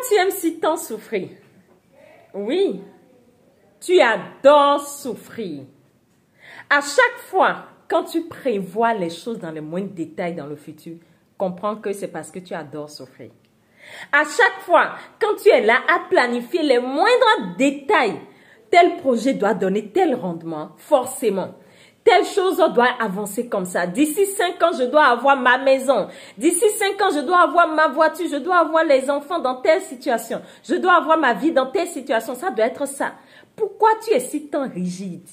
tu aimes si tant souffrir? Oui, tu adores souffrir. À chaque fois, quand tu prévois les choses dans les moindres détails dans le futur, comprends que c'est parce que tu adores souffrir. À chaque fois, quand tu es là à planifier les moindres détails, tel projet doit donner tel rendement, forcément. Telle chose doit avancer comme ça. D'ici 5 ans, je dois avoir ma maison. D'ici 5 ans, je dois avoir ma voiture. Je dois avoir les enfants dans telle situation. Je dois avoir ma vie dans telle situation. Ça doit être ça. Pourquoi tu es si tant rigide?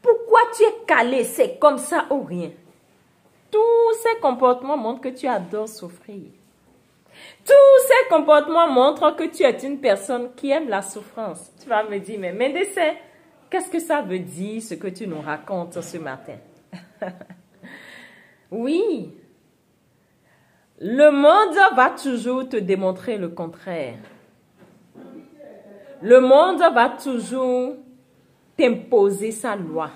Pourquoi tu es calé? C'est comme ça ou rien. Tous ces comportements montrent que tu adores souffrir. Tous ces comportements montrent que tu es une personne qui aime la souffrance. Tu vas me dire, mais Médecin, qu'est-ce que ça veut dire ce que tu nous racontes ce matin? Oui, le monde va toujours te démontrer le contraire. Le monde va toujours t'imposer sa loi.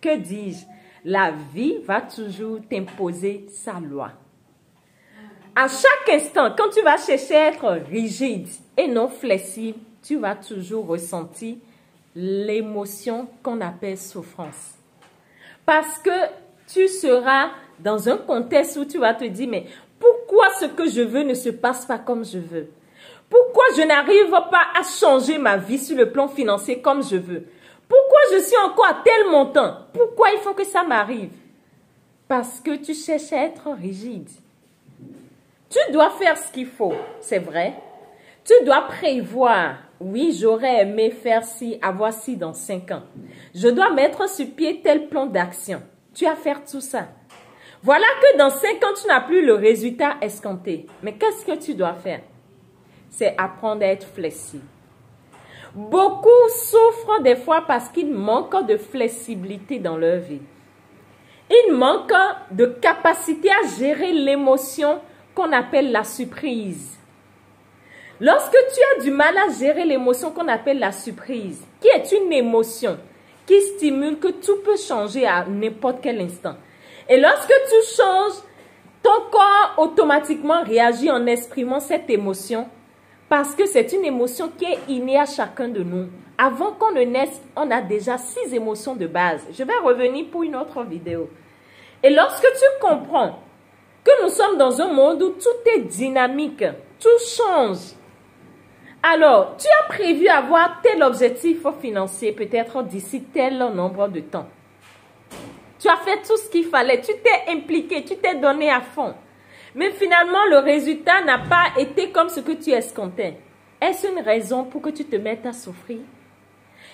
Que dis-je? La vie va toujours t'imposer sa loi. À chaque instant, quand tu vas chercher à être rigide et non flexible, tu vas toujours ressentir l'émotion qu'on appelle souffrance. Parce que tu seras dans un contexte où tu vas te dire, mais pourquoi ce que je veux ne se passe pas comme je veux? Pourquoi je n'arrive pas à changer ma vie sur le plan financier comme je veux? Pourquoi je suis encore à tel montant? Pourquoi il faut que ça m'arrive? Parce que tu cherches à être rigide. Tu dois faire ce qu'il faut, c'est vrai. Tu dois prévoir. Oui, j'aurais aimé faire ci, avoir ci dans 5 ans. Je dois mettre sur pied tel plan d'action. Tu as faire tout ça. Voilà que dans 5 ans, tu n'as plus le résultat escompté. Mais qu'est-ce que tu dois faire? C'est apprendre à être flexible. Beaucoup souffrent des fois parce qu'ils manquent de flexibilité dans leur vie. Ils manquent de capacité à gérer l'émotion qu'on appelle la surprise. Lorsque tu as du mal à gérer l'émotion qu'on appelle la surprise, qui est une émotion qui stimule que tout peut changer à n'importe quel instant. Et lorsque tu changes, ton corps automatiquement réagit en exprimant cette émotion parce que c'est une émotion qui est innée à chacun de nous. Avant qu'on ne naisse, on a déjà 6 émotions de base. Je vais revenir pour une autre vidéo. Et lorsque tu comprends que nous sommes dans un monde où tout est dynamique, tout change. Alors, tu as prévu avoir tel objectif financier, peut-être d'ici tel nombre de temps. Tu as fait tout ce qu'il fallait, tu t'es impliqué, tu t'es donné à fond. Mais finalement, le résultat n'a pas été comme ce que tu escomptais. Est-ce une raison pour que tu te mettes à souffrir?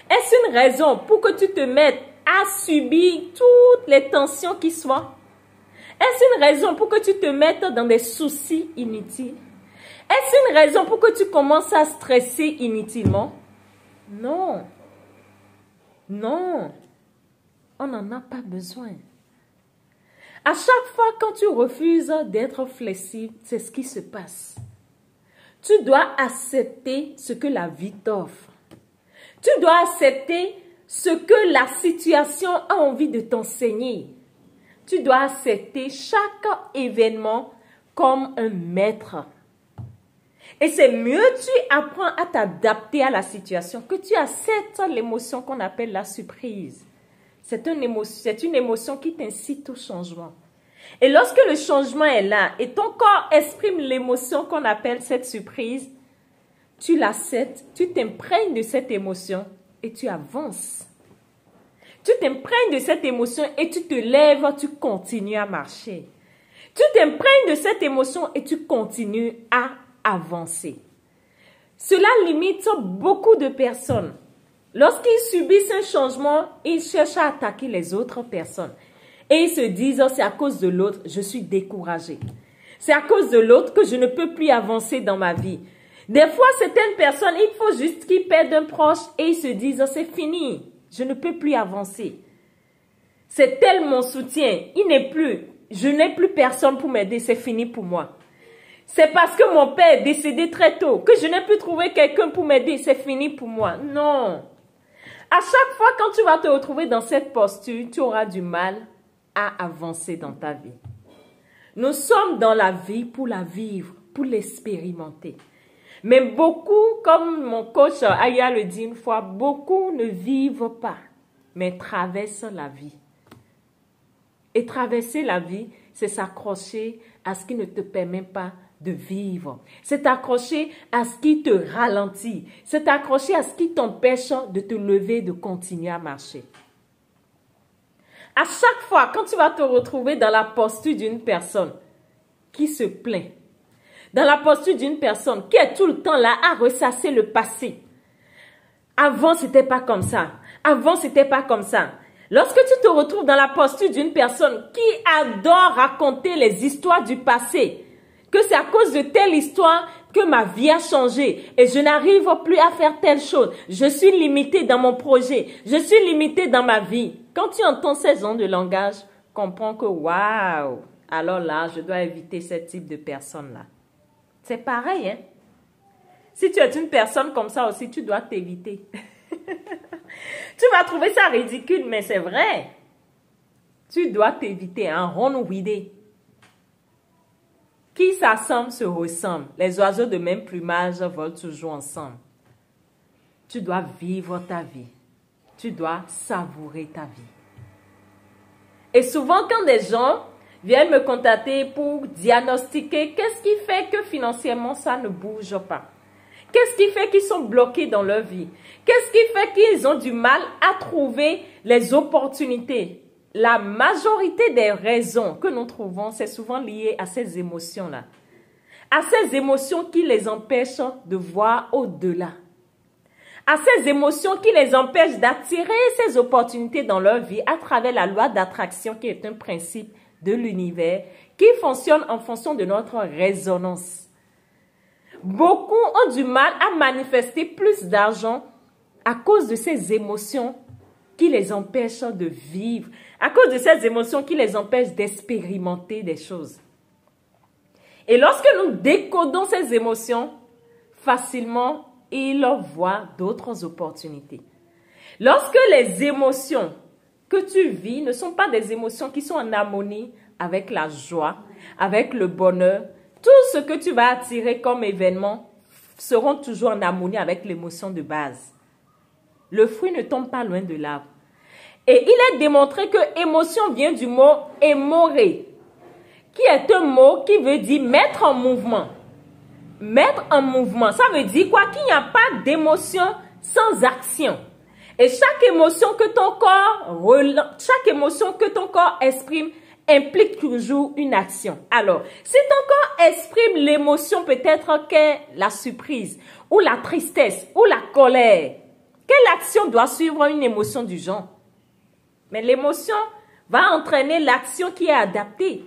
Est-ce une raison pour que tu te mettes à subir toutes les tensions qui soient? Est-ce une raison pour que tu te mettes dans des soucis inutiles? Est-ce une raison pour que tu commences à stresser inutilement? Non. Non. On n'en a pas besoin. À chaque fois quand tu refuses d'être flexible, c'est ce qui se passe. Tu dois accepter ce que la vie t'offre. Tu dois accepter ce que la situation a envie de t'enseigner. Tu dois accepter chaque événement comme un maître. Et c'est mieux tu apprends à t'adapter à la situation que tu acceptes l'émotion qu'on appelle la surprise. C'est une émotion qui t'incite au changement. Et lorsque le changement est là et ton corps exprime l'émotion qu'on appelle cette surprise, tu l'acceptes, tu t'imprègnes de cette émotion et tu avances. Tu t'imprègnes de cette émotion et tu te lèves, tu continues à marcher. Tu t'imprègnes de cette émotion et tu continues à avancer. Cela limite beaucoup de personnes. Lorsqu'ils subissent un changement, ils cherchent à attaquer les autres personnes. Et ils se disent, c'est à cause de l'autre, je suis découragé. C'est à cause de l'autre que je ne peux plus avancer dans ma vie. Des fois, certaines personnes, il faut juste qu'ils perdent un proche et ils se disent, c'est fini, je ne peux plus avancer. C'est tel mon soutien, je n'ai plus personne pour m'aider, c'est fini pour moi. C'est parce que mon père est décédé très tôt que je n'ai pu trouver quelqu'un pour m'aider, c'est fini pour moi. Non. À chaque fois quand tu vas te retrouver dans cette posture, tu auras du mal à avancer dans ta vie. Nous sommes dans la vie pour la vivre, pour l'expérimenter. Mais beaucoup, comme mon coach Aya le dit une fois, beaucoup ne vivent pas, mais traversent la vie. Et traverser la vie, c'est s'accrocher à ce qui ne te permet pas de vivre. C'est t'accrocher à ce qui te ralentit. C'est t'accrocher à ce qui t'empêche de te lever, de continuer à marcher. À chaque fois, quand tu vas te retrouver dans la posture d'une personne qui se plaint, dans la posture d'une personne qui est tout le temps là à ressasser le passé. Avant, c'était pas comme ça. Avant, c'était pas comme ça. Lorsque tu te retrouves dans la posture d'une personne qui adore raconter les histoires du passé, que c'est à cause de telle histoire que ma vie a changé et je n'arrive plus à faire telle chose. Je suis limitée dans mon projet. Je suis limitée dans ma vie. Quand tu entends ces genres de langage, comprends que waouh, alors là, je dois éviter ce type de personnes-là. C'est pareil, hein? Si tu es une personne comme ça aussi, tu dois t'éviter. Tu vas trouver ça ridicule, mais c'est vrai. Tu dois t'éviter, un rond-ouidé. Qui s'assemble se ressemble. Les oiseaux de même plumage volent toujours ensemble. Tu dois vivre ta vie. Tu dois savourer ta vie. Et souvent, quand des gens viennent me contacter pour diagnostiquer qu'est-ce qui fait que financièrement ça ne bouge pas. Qu'est-ce qui fait qu'ils sont bloqués dans leur vie? Qu'est-ce qui fait qu'ils ont du mal à trouver les opportunités? La majorité des raisons que nous trouvons, c'est souvent lié à ces émotions-là. À ces émotions qui les empêchent de voir au-delà. À ces émotions qui les empêchent d'attirer ces opportunités dans leur vie à travers la loi d'attraction qui est un principe de l'univers qui fonctionne en fonction de notre résonance. Beaucoup ont du mal à manifester plus d'argent à cause de ces émotions qui les empêchent de vivre, à cause de ces émotions qui les empêchent d'expérimenter des choses. Et lorsque nous décodons ces émotions, facilement, ils voient d'autres opportunités. Lorsque les émotions que tu vis ne sont pas des émotions qui sont en harmonie avec la joie, avec le bonheur, tout ce que tu vas attirer comme événement seront toujours en harmonie avec l'émotion de base. Le fruit ne tombe pas loin de l'arbre. Et il est démontré que émotion vient du mot émorer, qui est un mot qui veut dire mettre en mouvement. Mettre en mouvement, ça veut dire quoi? Qu'il n'y a pas d'émotion sans action. Et chaque émotion que ton corps exprime implique toujours une action. Alors, si ton corps exprime l'émotion peut-être qu'est la surprise, ou la tristesse, ou la colère, quelle action doit suivre une émotion du genre? Mais l'émotion va entraîner l'action qui est adaptée.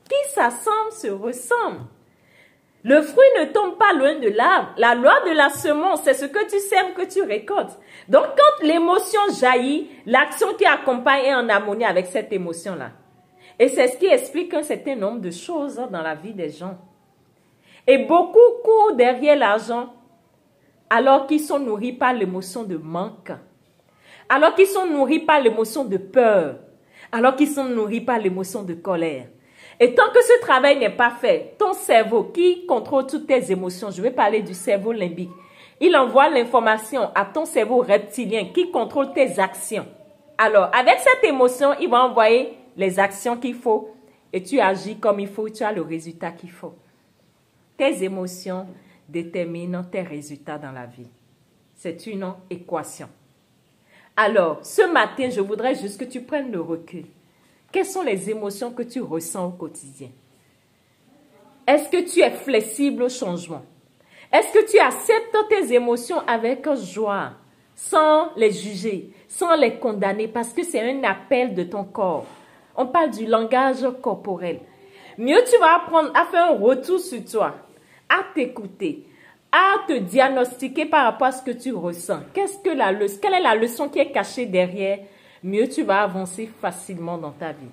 Qui s'assemble se ressemble. Le fruit ne tombe pas loin de l'arbre. La loi de la semence, c'est ce que tu sèmes que tu récoltes. Donc, quand l'émotion jaillit, l'action qui accompagne est en harmonie avec cette émotion-là. Et c'est ce qui explique un certain nombre de choses dans la vie des gens. Et beaucoup courent derrière l'argent alors qu'ils sont nourris par l'émotion de manque. Alors qu'ils sont nourris par l'émotion de peur. Alors qu'ils sont nourris par l'émotion de colère. Et tant que ce travail n'est pas fait, ton cerveau qui contrôle toutes tes émotions, je vais parler du cerveau limbique, il envoie l'information à ton cerveau reptilien qui contrôle tes actions. Alors, avec cette émotion, il va envoyer les actions qu'il faut et tu agis comme il faut, tu as le résultat qu'il faut. Tes émotions déterminent tes résultats dans la vie. C'est une équation. Alors, ce matin, je voudrais juste que tu prennes le recul. Quelles sont les émotions que tu ressens au quotidien? Est-ce que tu es flexible au changement? Est-ce que tu acceptes tes émotions avec joie, sans les juger, sans les condamner, parce que c'est un appel de ton corps? On parle du langage corporel. Mieux tu vas apprendre à faire un retour sur toi, à t'écouter, à te diagnostiquer par rapport à ce que tu ressens. Quelle est la leçon qui est cachée derrière? Mieux tu vas avancer facilement dans ta vie.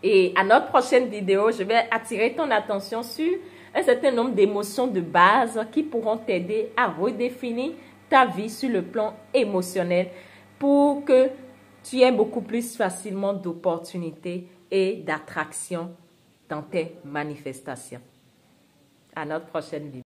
Et à notre prochaine vidéo, je vais attirer ton attention sur un certain nombre d'émotions de base qui pourront t'aider à redéfinir ta vie sur le plan émotionnel pour que tu aies beaucoup plus facilement d'opportunités et d'attraction dans tes manifestations. À notre prochaine vidéo.